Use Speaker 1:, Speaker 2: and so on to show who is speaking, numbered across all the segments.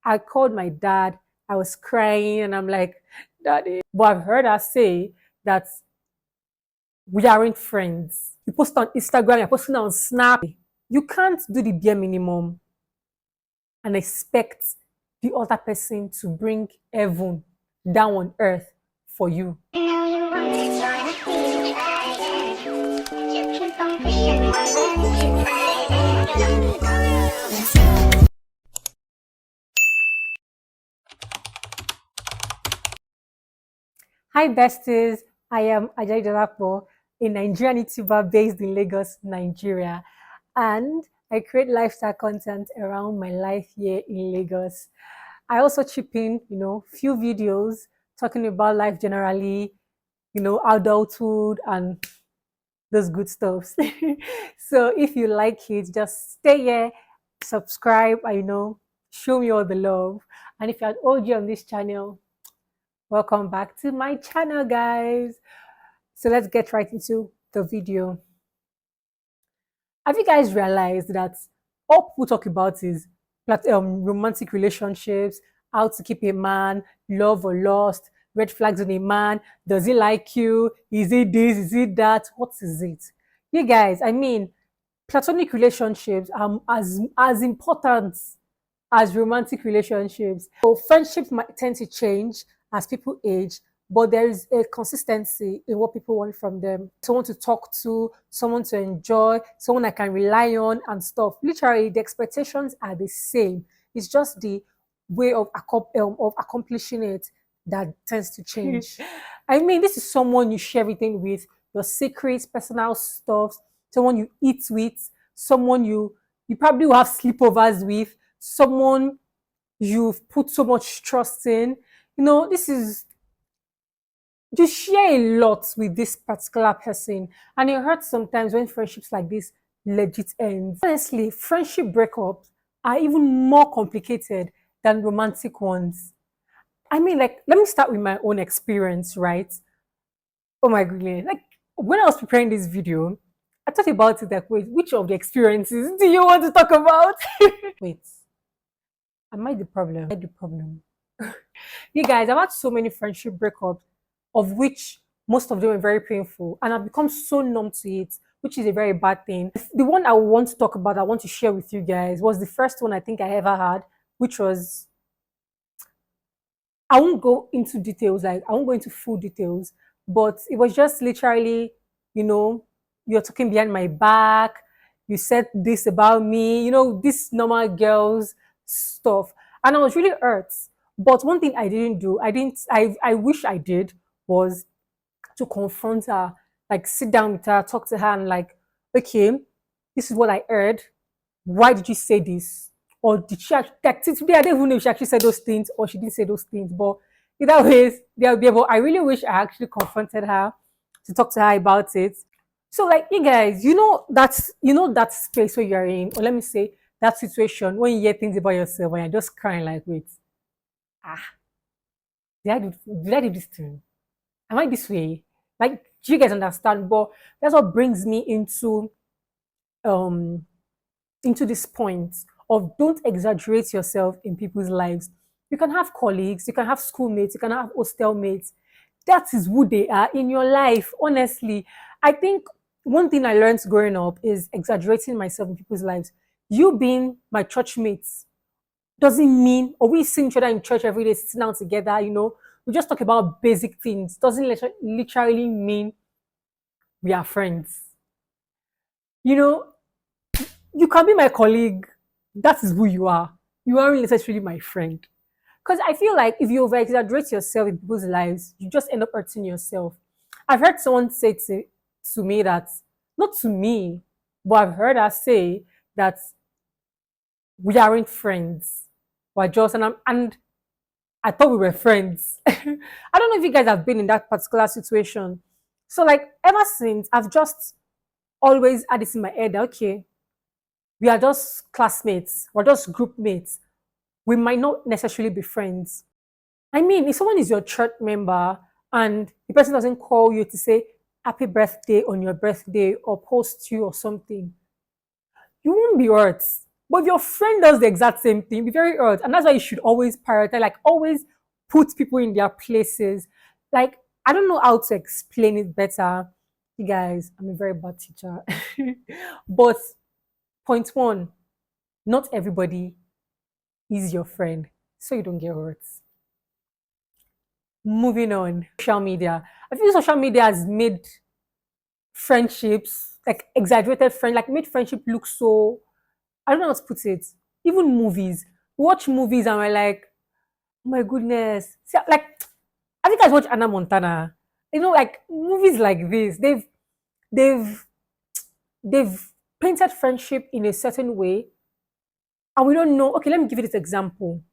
Speaker 1: I called my dad. I was crying and I'm like, Daddy. But I've heard her say that we aren't friends. You post on Instagram, you're posting on Snap. You can't do the bare minimum and expect the other person to bring heaven down on earth for you. Hi, besties. I am Ajadi Dolapo, a Nigerian YouTuber based in Lagos, Nigeria. And I create lifestyle content around my life here in Lagos. I also chip in, few videos talking about life generally, adulthood and those good stuffs. So if you like it, just stay here, subscribe, and show me all the love. And if you're an OG on this channel, welcome back to my channel, guys. So let's get right into the video. Have you guys realized that all people talk about is romantic relationships, how to keep a man, love or lost, red flags on a man, does he like you, is it this, is it that, what is it? You guys, I mean, platonic relationships are as important as romantic relationships. So friendships might tend to change as people age, but there is a consistency in what people want from them. Someone to talk to, someone to enjoy, someone I can rely on and stuff. Literally, the expectations are the same. It's just the way of accomplishing it that tends to change. I mean, this is someone you share everything with, your secrets, personal stuff, someone you eat with, someone you probably will have sleepovers with, someone you've put so much trust in. This is, you share a lot with this particular person, and it hurts sometimes when friendships like this legit ends. Honestly, friendship breakups are even more complicated than romantic ones. I mean, like, let me start with my own experience, right? Oh my goodness. Like, when I was preparing this video, I thought about it like, wait, which of the experiences do you want to talk about? Wait, am I the problem? Am I the problem? You guys, I've had so many friendship breakups, of which most of them are very painful, and I've become so numb to it, which is a very bad thing. The one I want to talk about, I want to share with you guys, was the first one I think I ever had, which was, I won't go into details, like I won't go into full details, but it was just literally, you know, you're talking behind my back, you said this about me, this normal girls stuff. And I was really hurt. But one thing I didn't do, I wish I did, was to confront her, like sit down with her, talk to her, and like, okay, this is what I heard. Why did you say this? Or did she actually, like, today I don't even know if she actually said those things or she didn't say those things. But either ways, they'll be able. I really wish I actually confronted her to talk to her about it. So, like, you guys, that space where you're in, or let me say that situation when you hear things about yourself and you're just crying like, wait, ah, did I do this thing? Am I this way? Like, do you guys understand? But that's what brings me um into this point of, don't exaggerate yourself in people's lives. You can have colleagues, you can have schoolmates, you can have hostel mates. That is who they are in your life. Honestly, I think one thing I learned growing up is exaggerating myself in people's lives. You being my church mates doesn't mean, or we see each other in church every day, sitting down together, we just talk about basic things. Doesn't literally mean we are friends. You know, you can be my colleague. That is who you are. You aren't necessarily my friend. Because I feel like if you over exaggerate yourself in people's lives, you just end up hurting yourself. I've heard someone say to me that, not to me, but I've heard her say that we aren't friends. We're just, and I thought we were friends. I don't know if you guys have been in that particular situation. So, like, ever since, I've just always had this in my head that, okay, we are just classmates, we're just group mates. We might not necessarily be friends. I mean, if someone is your church member and the person doesn't call you to say happy birthday on your birthday or post you or something, you won't be hurt. But if your friend does the exact same thing, be very hurt. And that's why you should always prioritize, like always put people in their places. Like, I don't know how to explain it better. You guys, I'm a very bad teacher. But point one, not everybody is your friend. So you don't get hurt. Moving on, social media. I think social media has made friendships, like exaggerated friend, like made friendship look so, I don't know how to put it. Even movies. We watch movies and we're like, oh my goodness. See, like, I think I watched Anna Montana. You know, like movies like this, they've they've painted friendship in a certain way, and we don't know. Okay, let me give you this example.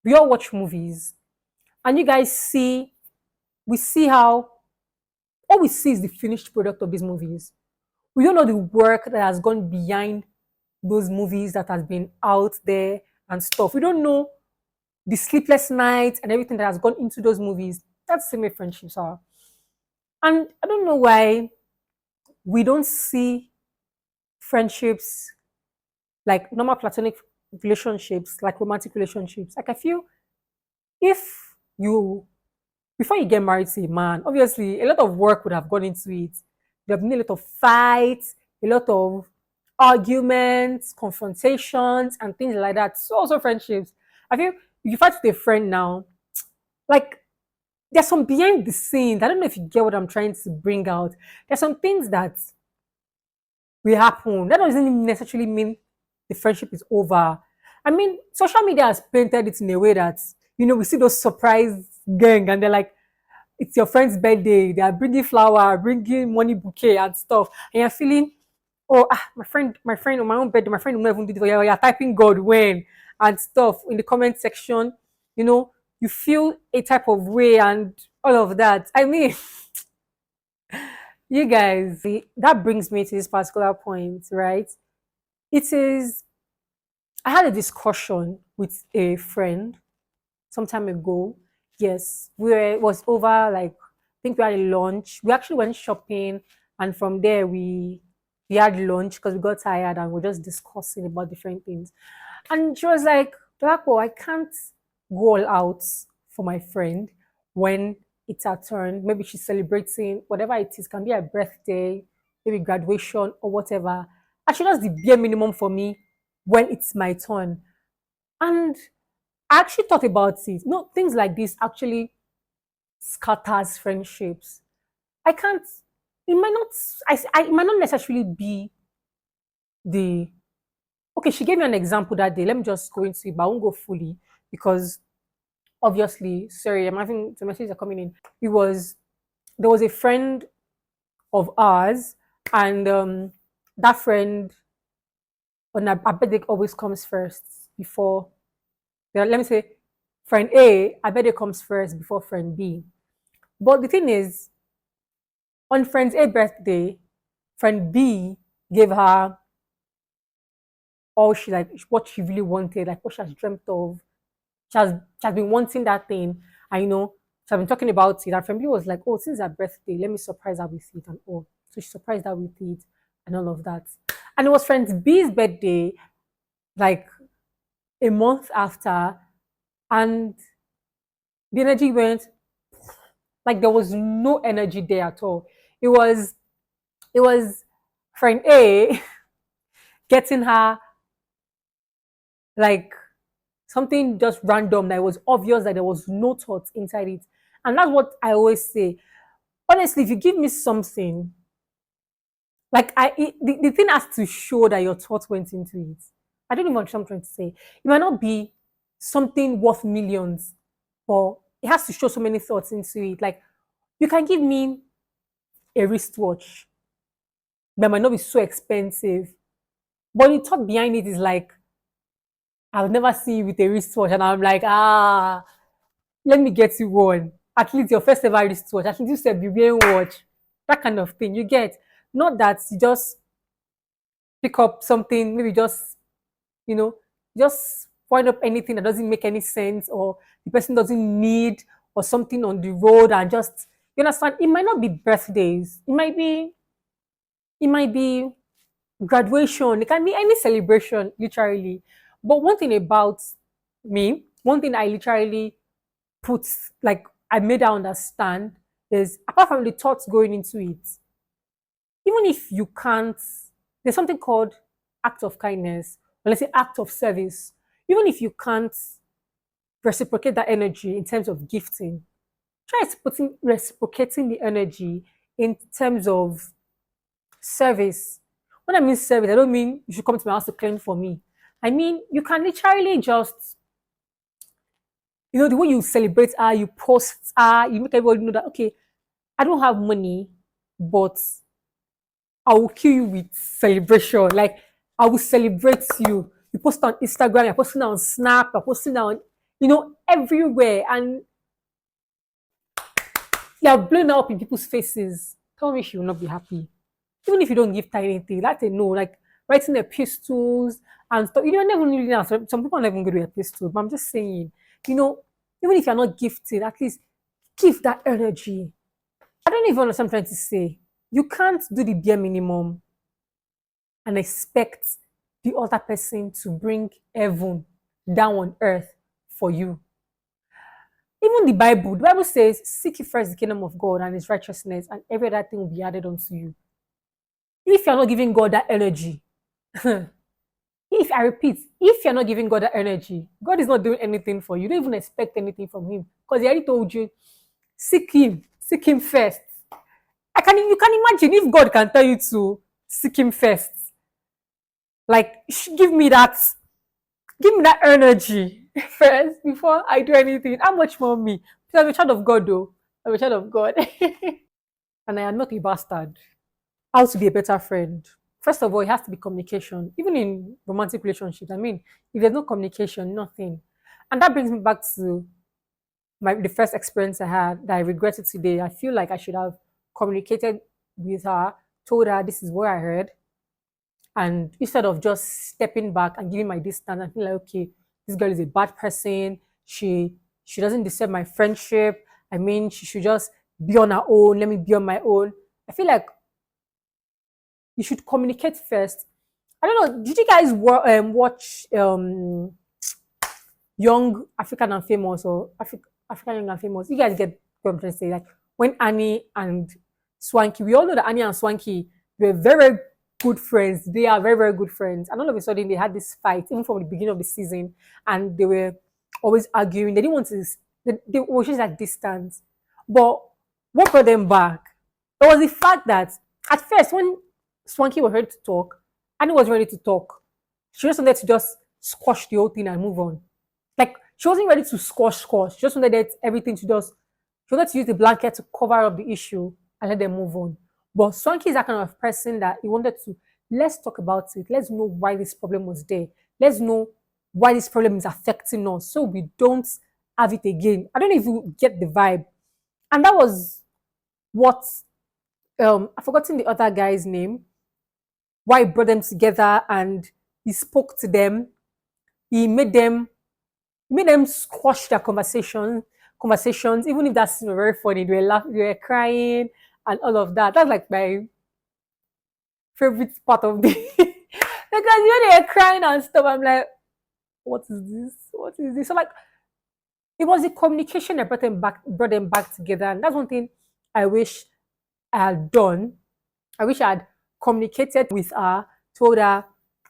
Speaker 1: We all watch movies, and you guys see, we see how all we see is the finished product of these movies. We don't know the work that has gone behind those movies that has been out there and stuff. We don't know the sleepless nights and everything that has gone into those movies. That's the same way friendships are. And I don't know why we don't see friendships like normal platonic relationships, like romantic relationships. Like I feel if you before you get married to a man, obviously a lot of work would have gone into it. There have been a lot of fights, a lot of arguments, confrontations, and things like that. So also friendships. I feel if you fight with a friend now, like there's some behind the scenes. I don't know if you get what I'm trying to bring out. There's some things that will happen. That doesn't necessarily mean the friendship is over. I mean, social media has painted it in a way that, we see those surprise gang and they're like, it's your friend's birthday. They are bringing flower, bringing money bouquet and stuff. And you're feeling, oh, my friend on my own birthday, my friend will not even do it. You're typing God when and stuff in the comment section. You know, you feel a type of way and all of that. I mean, you guys, that brings me to this particular point, right? It is, I had a discussion with a friend some time ago. Yes, it was over like, I think we had a lunch. We actually went shopping, and from there we had lunch because we got tired and we're just discussing about different things. And she was like, Dolapo, I can't go all out for my friend when it's her turn. Maybe she's celebrating whatever it is, can be her birthday, maybe graduation or whatever. And she does the bare minimum for me when it's my turn. And I actually thought about it. No, things like this actually scatters friendships. I can't. It might not. It might not necessarily be the. Okay, she gave me an example that day. Let me just go into it, but I won't go fully because obviously, sorry, I'm having the messages are coming in. It was there was a friend of ours, and that friend on our birthday always comes first before. Let me say, friend A, I bet it comes first before friend B. But the thing is, on friend A birthday, friend B gave her all she like what she really wanted, like what she has dreamt of. She has been wanting that thing. I know she's been talking about it. And friend B was like, oh, since her birthday, let me surprise her with it and all. So she surprised her with it and all of that. And it was friend B's birthday, like a month after, and the energy went like there was no energy there at all. It was it was friend A getting her like something just random that was obvious that there was no thought inside it. And that's what I always say. Honestly, if you give me something, like the thing has to show that your thought went into it. I don't even know what I'm trying to say. It might not be something worth millions, but it has to show so many thoughts into it. Like you can give me a wristwatch that might not be so expensive, but the thought behind it is like, I've never seen you with a wristwatch, and I'm like, let me get you one. At least your first ever wristwatch. At least you said you wearing watch. That kind of thing. You get not that you just pick up something, maybe you know, just point up anything that doesn't make any sense or the person doesn't need or something on the road and just you understand. It might not be birthdays. It might be graduation, it can be any celebration, literally. But one thing about me, one thing I literally put, like, I made her understand is apart from the thoughts going into it, even if you can't, there's something called act of kindness, or let's say act of service. Even if you can't reciprocate that energy in terms of gifting, try reciprocating the energy in terms of service. When I mean service, I don't mean you should come to my house to clean for me. I mean you can literally just, the way you celebrate her, you post her, you make everybody know that okay, I don't have money, but I will kill you with celebration. Like I will celebrate you. You post on Instagram, you're posting on Snap, you're posting on, everywhere, and you're blowing up in people's faces. Tell me she will not be happy. Even if you don't give her anything, that's a no. Like writing epistles and stuff. You're never really now. Some people are not even good with epistles, but I'm just saying, you know, even if you're not gifted, at least give that energy. I don't even understand what I'm trying to say. You can't do the bare minimum and expect the other person to bring heaven down on earth for you. Even the Bible says, seek ye first the kingdom of God and his righteousness, and every other thing will be added unto you. If you're not giving God that energy, if I repeat, if you're not giving God that energy, God is not doing anything for you. You don't even expect anything from him. Because he already told you, seek him first. You can imagine if God can tell you to seek him first. Like, give me that energy first before I do anything. How much more me? Because I'm a child of God, though. I'm a child of God. And I am not a bastard. How to be a better friend? First of all, it has to be communication. Even in romantic relationships, I mean, if there's no communication, nothing. And that brings me back to the first experience I had that I regretted today. I feel like I should have communicated with her, told her this is what I heard, and instead of just stepping back and giving my distance and feel like, okay, this girl is a bad person, she doesn't deserve my friendship. I mean, she should just be on her own. Let me be on my own. I feel like you should communicate first. I don't know. Did you guys watch Young African and Famous or African Young and Famous? You guys get what I'm trying to say. Like when Annie and Swanky, we all know that Annie and Swanky were very, very good friends. They are very, very good friends. And all of a sudden, they had this fight, even from the beginning of the season, and they were always arguing. They didn't want to. They were just at distance. But what brought them back? It was the fact that at first, when Swanky was ready to talk, Annie was ready to talk. She just wanted to just squash the whole thing and move on. Like she wasn't ready to squash. She just wanted everything to just. She wanted to use the blanket to cover up the issue and let them move on. But Swanky is that kind of person that he wanted to, let's talk about it. Let's know why this problem was there. Let's know why this problem is affecting us so we don't have it again. I don't know if you get the vibe. And that was what I've forgotten the other guy's name, why he brought them together and he spoke to them. He made them squash their conversations, even if that's very funny. They were laughing, they were crying, and all of that. That's like my favorite part of the because when they're crying and stuff, I'm like, what is this? What is this? So like it was the communication that brought them back together. And that's one thing I wish I had done. I wish I had communicated with her, told her,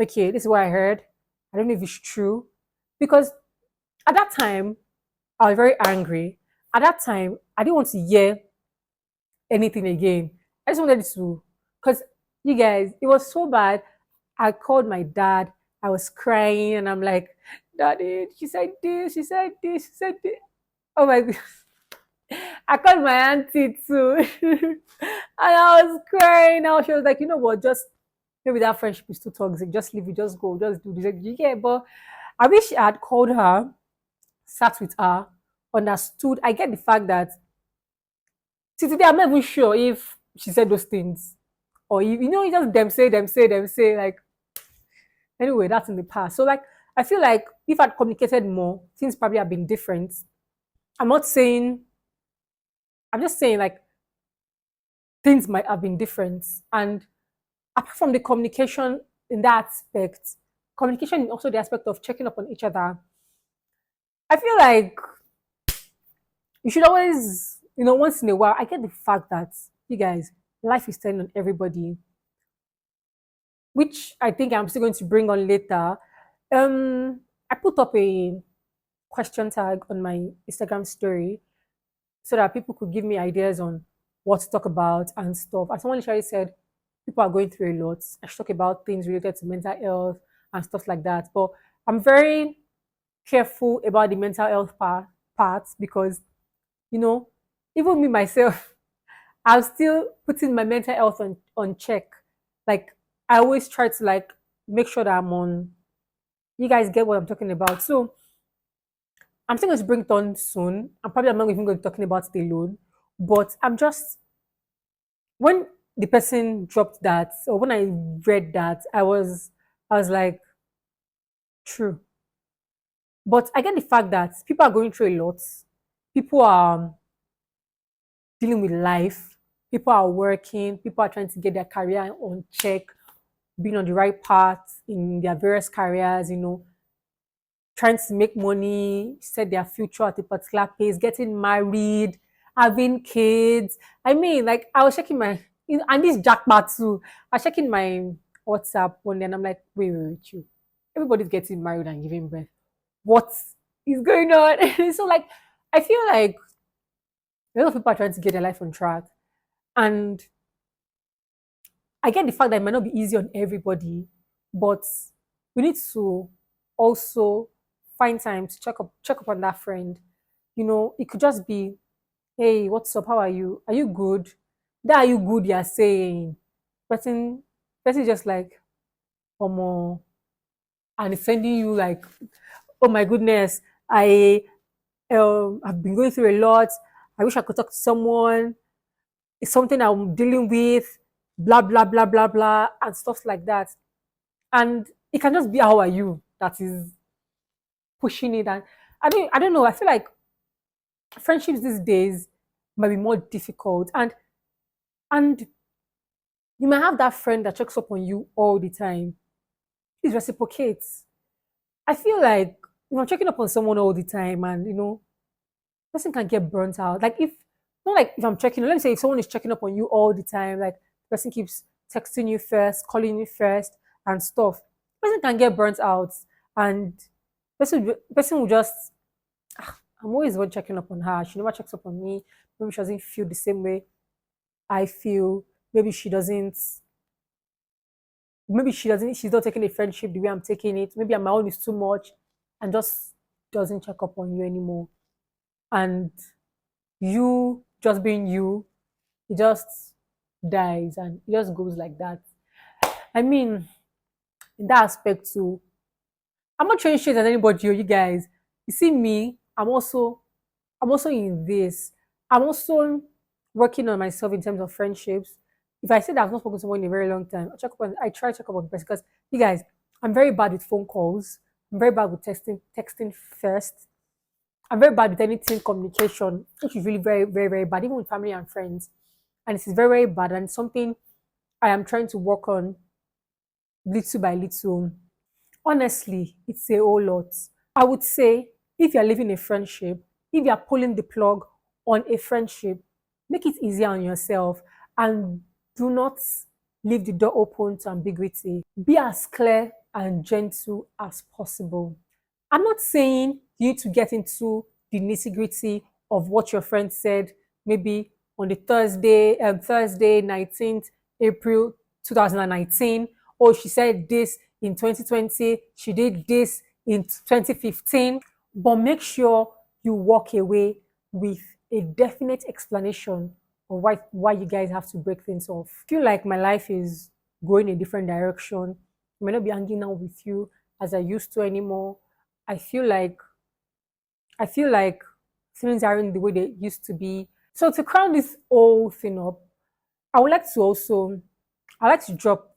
Speaker 1: okay, this is what I heard. I don't know if it's true. Because at that time, I was very angry. At that time, I didn't want to hear anything again. I just wanted to, because you guys, it was so bad. I called my dad. I was crying, and I'm like, Daddy, she said this, she said this, she said this. Oh my God. I called my auntie too. And I was crying. Now she was like, you know what, just maybe that friendship is too toxic. Just leave it, just go, just do this. Yeah, but I wish I had called her, sat with her, understood. I get the fact that till today I'm not even sure if she said those things. Or if, it's just them say, like anyway, that's in the past. So like I feel like if I'd communicated more, things probably have been different. I'm not saying I'm just saying like things might have been different. And apart from the communication in that aspect, communication is also the aspect of checking up on each other. I feel like you should always, once in a while, I get the fact that you guys, life is turning on everybody, which I think I'm still going to bring on later. I put up a question tag on my Instagram story so that people could give me ideas on what to talk about and stuff. And someone literally said, people are going through a lot. I should talk about things related to mental health and stuff like that. But I'm very careful about the mental health part because, you know, even me myself, I'm still putting my mental health on check. Like, I always try to like make sure that I'm on. You guys get what I'm talking about. So I'm still going to bring it on soon. I'm not even going to be talking about it alone. But I'm just when the person dropped that, or when I read that, I was like, true. But I get the fact that people are going through a lot. People are dealing with life. People are working. People are trying to get their career on check, being on the right path in their various careers, trying to make money, set their future at a particular pace, getting married, having kids. I mean, like I was checking and this jackpot too. I was checking my WhatsApp one day and I'm like, wait, you. Everybody's getting married and giving birth. What is going on? So like, I feel like a lot of people are trying to get their life on track. And I get the fact that it might not be easy on everybody, but we need to also find time to check up on that friend. It could just be, hey, what's up? How are you? Are you good? That are you good? You're saying, person, person is just like, more, and it's sending you like, oh my goodness, I've been going through a lot. I wish I could talk to someone. It's something I'm dealing with. Blah blah blah blah blah and stuff like that. And it can just be how are you that is pushing it. And I don't know. I feel like friendships these days might be more difficult. And you might have that friend that checks up on you all the time. Please reciprocate. I feel like if I'm checking up on someone all the time and person can get burnt out. Like if not like if I'm checking, let me say if someone is checking up on you all the time, like the person keeps texting you first, calling you first, and stuff. Person can get burnt out, and person will just. I'm always one checking up on her. She never checks up on me. Maybe she doesn't feel the same way I feel. Maybe she doesn't. Maybe she doesn't. She's not taking the friendship the way I'm taking it. Maybe my own is too much, and just doesn't check up on you anymore. And you just being you, it just dies and it just goes like that. I mean, in that aspect too, I'm not trying shit at anybody, you guys. You see me, I'm also in this. I'm also working on myself in terms of friendships. If I say that I've not spoken to someone in a very long time, I try to check up on the person because you guys, I'm very bad with phone calls. I'm very bad with texting first. I'm very bad with anything communication, which is really very, very, very bad, even with family and friends. And it is very, very bad and something I am trying to work on little by little. Honestly, it's a whole lot. I would say if you're leaving a friendship, if you're pulling the plug on a friendship, make it easier on yourself and do not leave the door open to ambiguity. Be as clear and gentle as possible. I'm not saying you need to get into the nitty gritty of what your friend said, maybe on the Thursday, 19th April 2019. Oh, she said this in 2020, she did this in 2015. But make sure you walk away with a definite explanation of why you guys have to break things off. I feel like my life is going a different direction. I may not be hanging out with you as I used to anymore. I feel like I feel like things aren't the way they used to be. So to crown this whole thing up, I would like to also I like to drop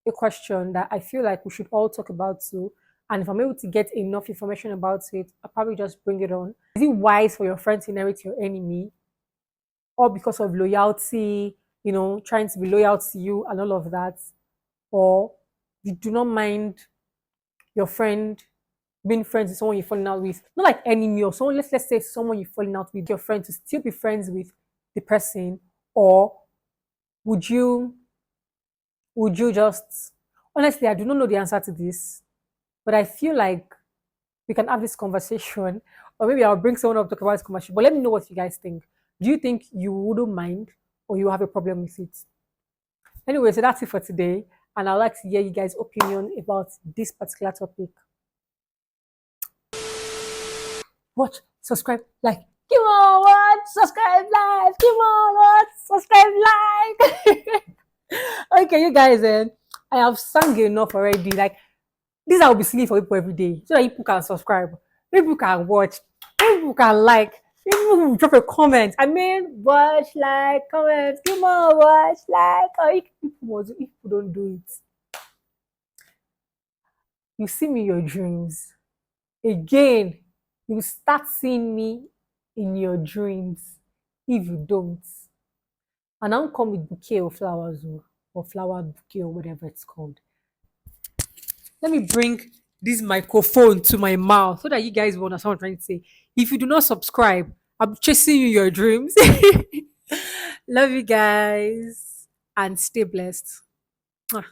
Speaker 1: a question that I feel like we should all talk about too. And if I'm able to get enough information about it, I'll probably just bring it on. Is it wise for your friend to inherit your enemy? Or because of loyalty, trying to be loyal to you and all of that? or you do not mind your friend being friends with someone you're falling out with, not like enemy or someone, let's say someone you're falling out with, your friend to still be friends with the person, or would you just honestly, I do not know the answer to this, but I feel like we can have this conversation, or maybe I'll bring someone up to talk about this conversation. But let me know what you guys think. Do you think you wouldn't mind, or you have a problem with it? Anyway, so that's it for today, and I'd like to hear you guys' opinion about this particular topic. Watch, subscribe, like. Come on, watch, subscribe, like. Come on, watch, subscribe, like. Okay, you guys, I have sung enough already. Like, this I'll be singing for people every day so that people can subscribe, people can watch, people can like, people will drop a comment. I mean, watch, like, comment, come on, watch, like. Or if people don't do it, you see me in your dreams again. You start seeing me in your dreams if you don't. And I'll come with bouquet of flowers, or flower bouquet, or whatever it's called. Let me bring this microphone to my mouth so that you guys will understand what I'm trying to say. If you do not subscribe, I'm chasing you in your dreams. Love you guys and stay blessed. Mwah.